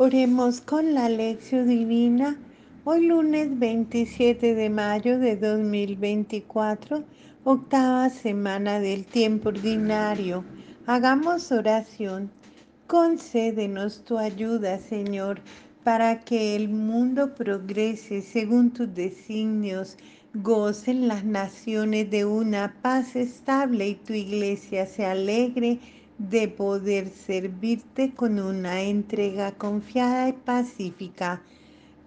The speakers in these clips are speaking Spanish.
Oremos con la lección divina. Hoy lunes 27 de mayo de 2024, octava semana del tiempo ordinario. Hagamos oración. Concédenos tu ayuda, Señor, para que el mundo progrese según tus designios. Gocen las naciones de una paz estable y tu iglesia se alegre de poder servirte con una entrega confiada y pacífica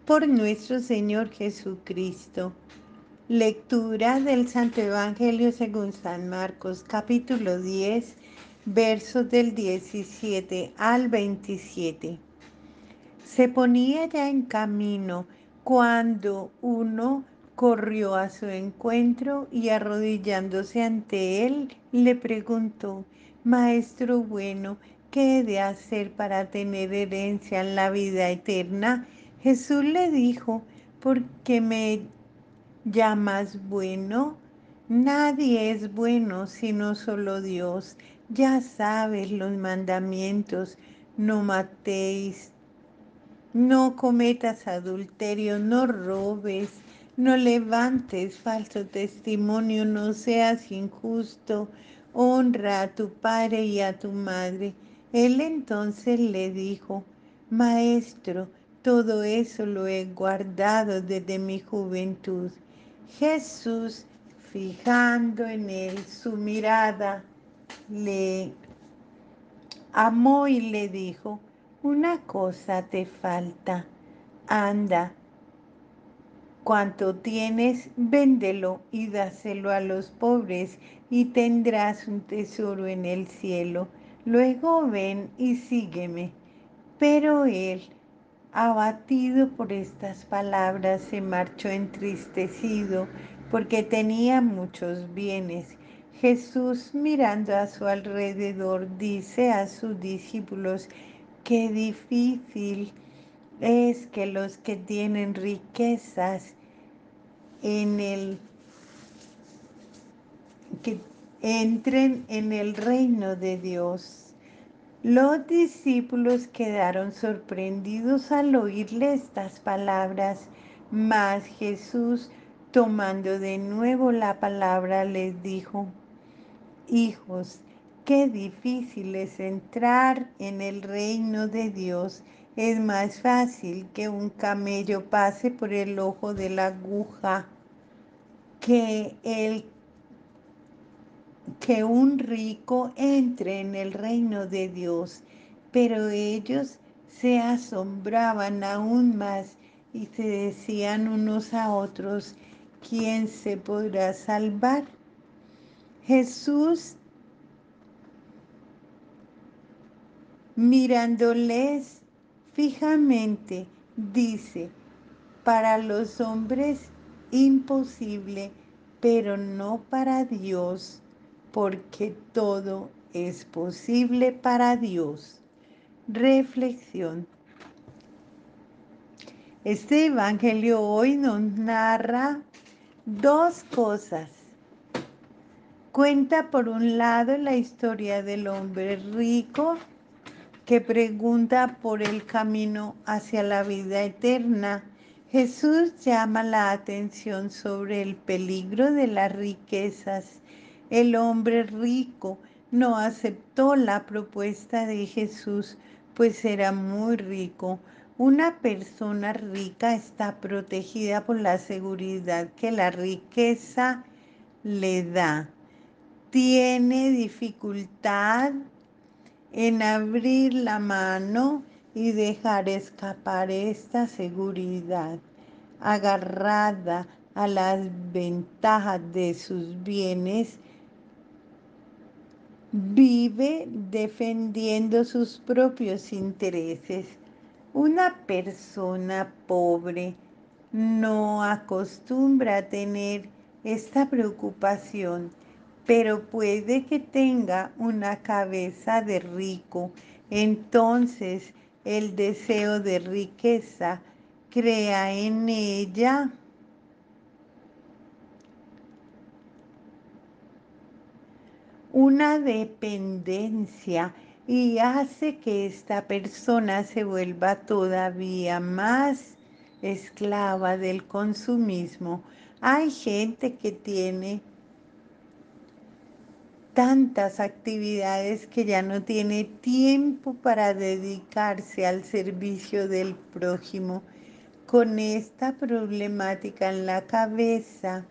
por nuestro Señor Jesucristo. Lectura del Santo Evangelio según San Marcos, capítulo 10, versos del 17 al 27. Se ponía ya en camino cuando uno corrió a su encuentro y arrodillándose ante él le preguntó: Maestro bueno, ¿qué he de hacer para tener herencia en la vida eterna? Jesús le dijo: ¿por qué me llamas bueno? Nadie es bueno sino solo Dios. Ya sabes los mandamientos: no matéis, no cometas adulterio, no robes, no levantes falso testimonio, no seas injusto, honra a tu padre y a tu madre. Él entonces le dijo: Maestro, todo eso lo he guardado desde mi juventud. Jesús, fijando en él su mirada, le amó y le dijo: una cosa te falta. Anda, cuanto tienes, véndelo y dáselo a los pobres, y tendrás un tesoro en el cielo. Luego ven y sígueme. Pero él, abatido por estas palabras, se marchó entristecido, porque tenía muchos bienes. Jesús, mirando a su alrededor, dice a sus discípulos: qué difícil es que los que tienen riquezas en que entren en el reino de Dios. Los discípulos quedaron sorprendidos al oírle estas palabras, mas Jesús, tomando de nuevo la palabra, les dijo: hijos, qué difícil es entrar en el reino de Dios. Es más fácil que un camello pase por el ojo de la aguja que que un rico entre en el reino de Dios. Pero ellos se asombraban aún más y se decían unos a otros: ¿quién se podrá salvar? Jesús, mirándoles fijamente, dice: para los hombres imposible, pero no para Dios, porque todo es posible para Dios. Reflexión. Este evangelio hoy nos narra dos cosas. Cuenta por un lado la historia del hombre rico que pregunta por el camino hacia la vida eterna. Jesús llama la atención sobre el peligro de las riquezas. El hombre rico no aceptó la propuesta de Jesús, pues era muy rico. Una persona rica está protegida por la seguridad que la riqueza le da. Tiene dificultad en abrir la mano y dejar escapar esta seguridad. Agarrada a las ventajas de sus bienes, vive defendiendo sus propios intereses. Una persona pobre no acostumbra a tener esta preocupación, pero puede que tenga una cabeza de rico. Entonces el deseo de riqueza crea en ella una dependencia y hace que esta persona se vuelva todavía más esclava del consumismo. Hay gente que tiene tantas actividades que ya no tiene tiempo para dedicarse al servicio del prójimo. Con esta problemática en la cabeza,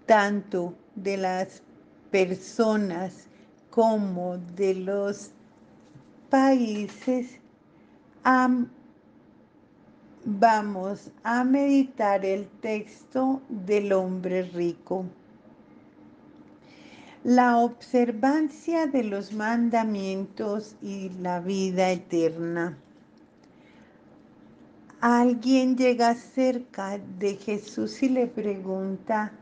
tanto de las personas como de los países, vamos a meditar el texto del hombre rico. La observancia de los mandamientos y la vida eterna. Alguien llega cerca de Jesús y le pregunta: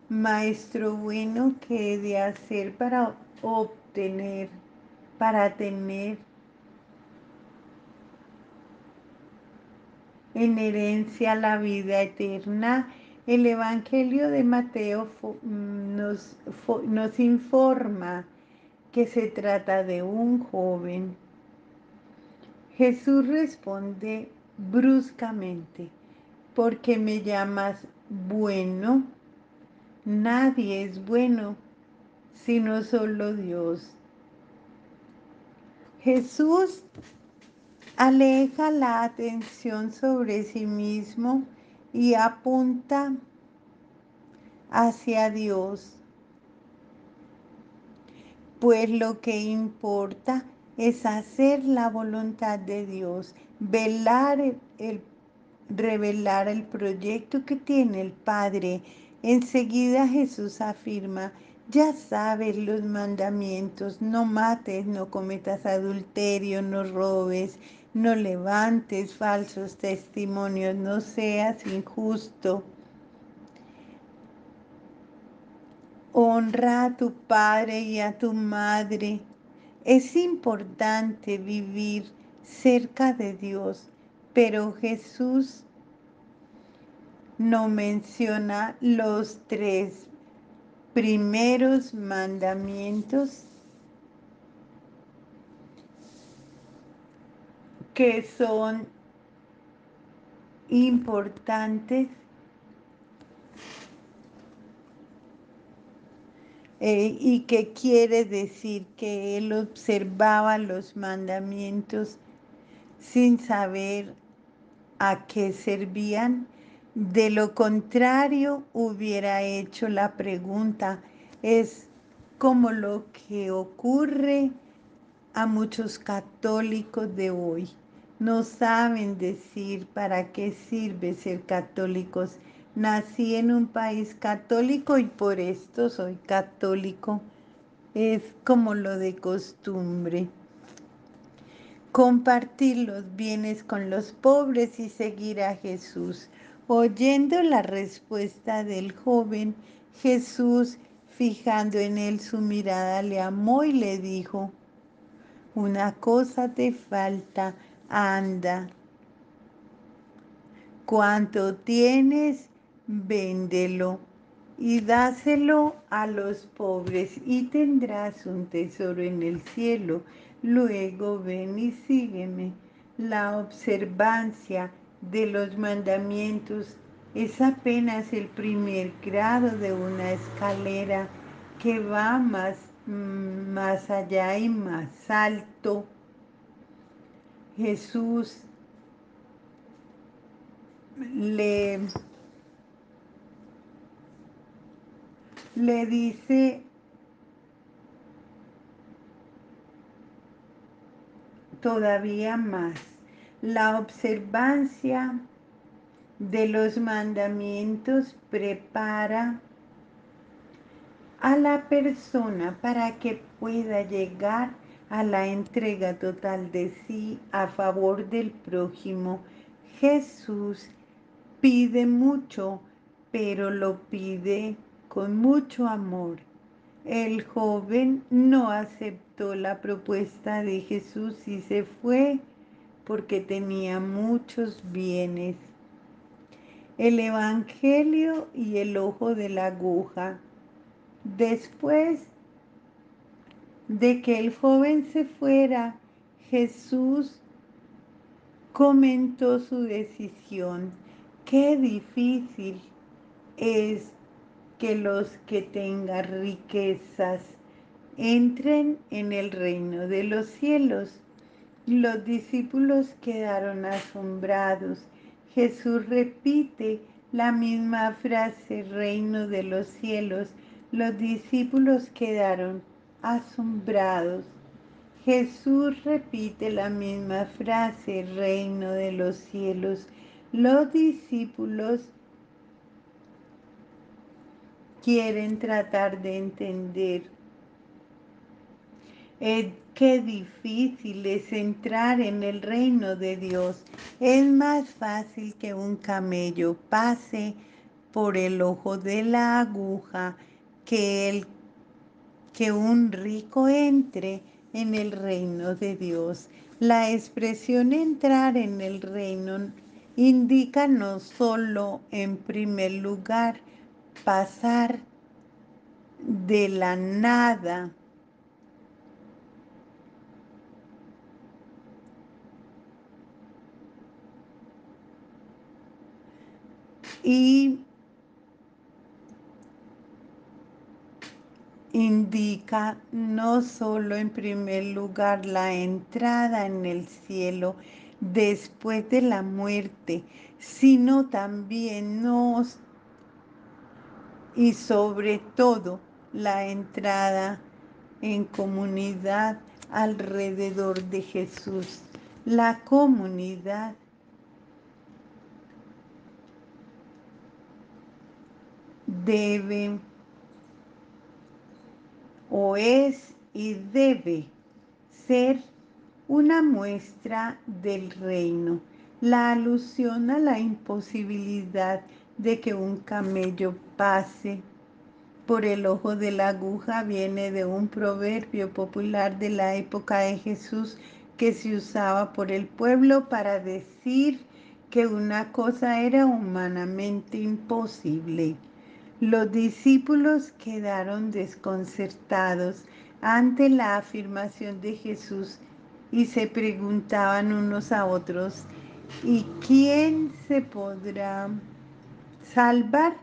Maestro bueno, ¿qué he de hacer para obtener, para tener en herencia la vida eterna? El Evangelio de Mateo nos informa que se trata de un joven. Jesús responde bruscamente: ¿por qué me llamas bueno? Nadie es bueno sino solo Dios. Jesús aleja la atención sobre sí mismo y apunta hacia Dios, pues lo que importa es hacer la voluntad de Dios, revelar el proyecto que tiene el Padre. Enseguida Jesús afirma: ya sabes los mandamientos: no mates, no cometas adulterio, no robes, no levantes falsos testimonios, no seas injusto, honra a tu padre y a tu madre. Es importante vivir cerca de Dios, pero Jesús no menciona los 3 primeros mandamientos que son importantes y que quiere decir que él observaba los mandamientos sin saber a qué servían. De lo contrario, hubiera hecho la pregunta. Es como lo que ocurre a muchos católicos de hoy. No saben decir para qué sirve ser católicos. Nací en un país católico y por esto soy católico. Es como lo de costumbre. Compartir los bienes con los pobres y seguir a Jesús. Oyendo la respuesta del joven, Jesús, fijando en él su mirada, le amó y le dijo: una cosa te falta, anda, cuanto tienes, véndelo y dáselo a los pobres y tendrás un tesoro en el cielo. Luego ven y sígueme. La observancia de los mandamientos es apenas el primer grado de una escalera que va más allá y más alto. Jesús le, le dice todavía más: la observancia de los mandamientos prepara a la persona para que pueda llegar a la entrega total de sí a favor del prójimo. Jesús pide mucho, pero lo pide con mucho amor. El joven no aceptó la propuesta de Jesús y se fue porque tenía muchos bienes. El Evangelio y el ojo de la aguja. Después de que el joven se fuera, Jesús comentó su decisión. Qué difícil es que los que tengan riquezas entren en el reino de los cielos. Los discípulos quedaron asombrados. Jesús repite la misma frase, reino de los cielos. Los discípulos quedaron asombrados. Jesús repite la misma frase, reino de los cielos. Los discípulos quieren tratar de entender. Qué difícil es entrar en el reino de Dios. Es más fácil que un camello pase por el ojo de la aguja que un rico entre en el reino de Dios. La expresión entrar en el reino indica no solo, en primer lugar, pasar de la nada y indica no solo en primer lugar la entrada en el cielo después de la muerte, sino también nos y sobre todo la entrada en comunidad alrededor de Jesús. La comunidad debe o es y debe ser una muestra del reino. La alusión a la imposibilidad de que un camello pase por el ojo de la aguja viene de un proverbio popular de la época de Jesús que se usaba por el pueblo para decir que una cosa era humanamente imposible. Los discípulos quedaron desconcertados ante la afirmación de Jesús y se preguntaban unos a otros, ¿y quién se podrá salvar?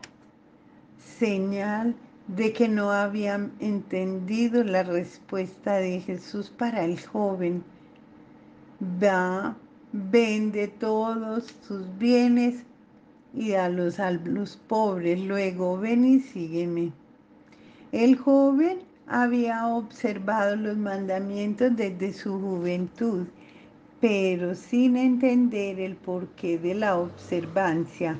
Señal de que no habían entendido la respuesta de Jesús para el joven. Va, vende todos sus bienes y dalos a los pobres, luego ven y sígueme. El joven había observado los mandamientos desde su juventud, pero sin entender el porqué de la observancia.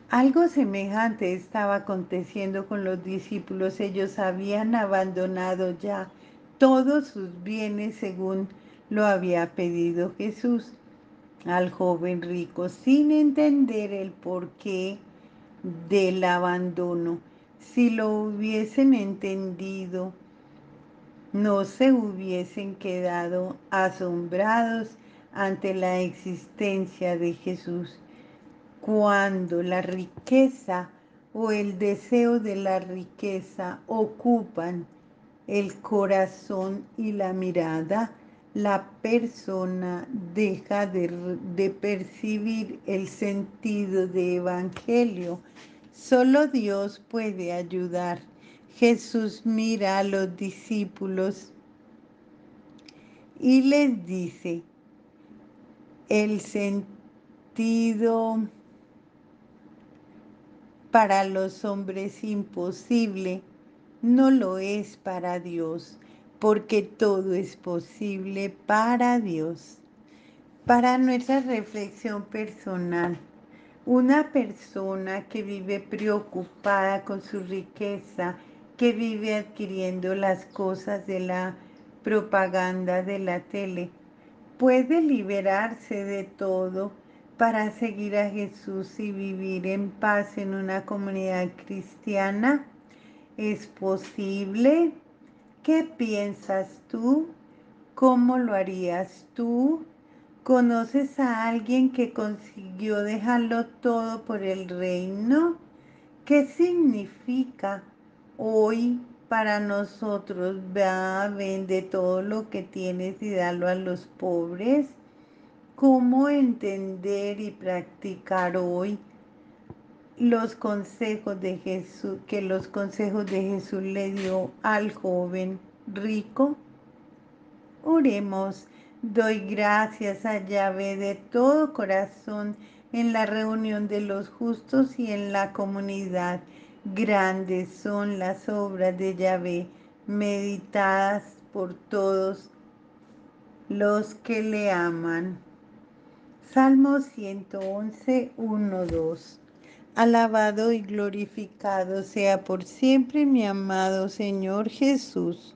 Algo semejante estaba aconteciendo con los discípulos. Ellos habían abandonado ya todos sus bienes según lo había pedido Jesús al joven rico, sin entender el porqué del abandono. Si lo hubiesen entendido, no se hubiesen quedado asombrados ante la existencia de Jesús. Cuando la riqueza o el deseo de la riqueza ocupan el corazón y la mirada, la persona deja de percibir el sentido de evangelio. Solo Dios puede ayudar. Jesús mira a los discípulos y les dice, el sentido para los hombres imposible, no lo es para Dios, porque todo es posible para Dios. Para nuestra reflexión personal, una persona que vive preocupada con su riqueza, que vive adquiriendo las cosas de la propaganda de la tele, puede liberarse de todo para seguir a Jesús y vivir en paz en una comunidad cristiana. ¿Es posible? ¿Qué piensas tú? ¿Cómo lo harías tú? ¿Conoces a alguien que consiguió dejarlo todo por el reino? ¿Qué significa hoy para nosotros. Va, vende todo lo que tienes y dalo a los pobres. ¿Cómo entender y practicar hoy los consejos de Jesús, que los consejos de Jesús le dio al joven rico? Oremos. Doy gracias a Yahvé de todo corazón en la reunión de los justos y en la comunidad. Grandes son las obras de Yahvé, meditadas por todos los que le aman. Salmo 111, 1, 2. Alabado y glorificado sea por siempre mi amado Señor Jesús.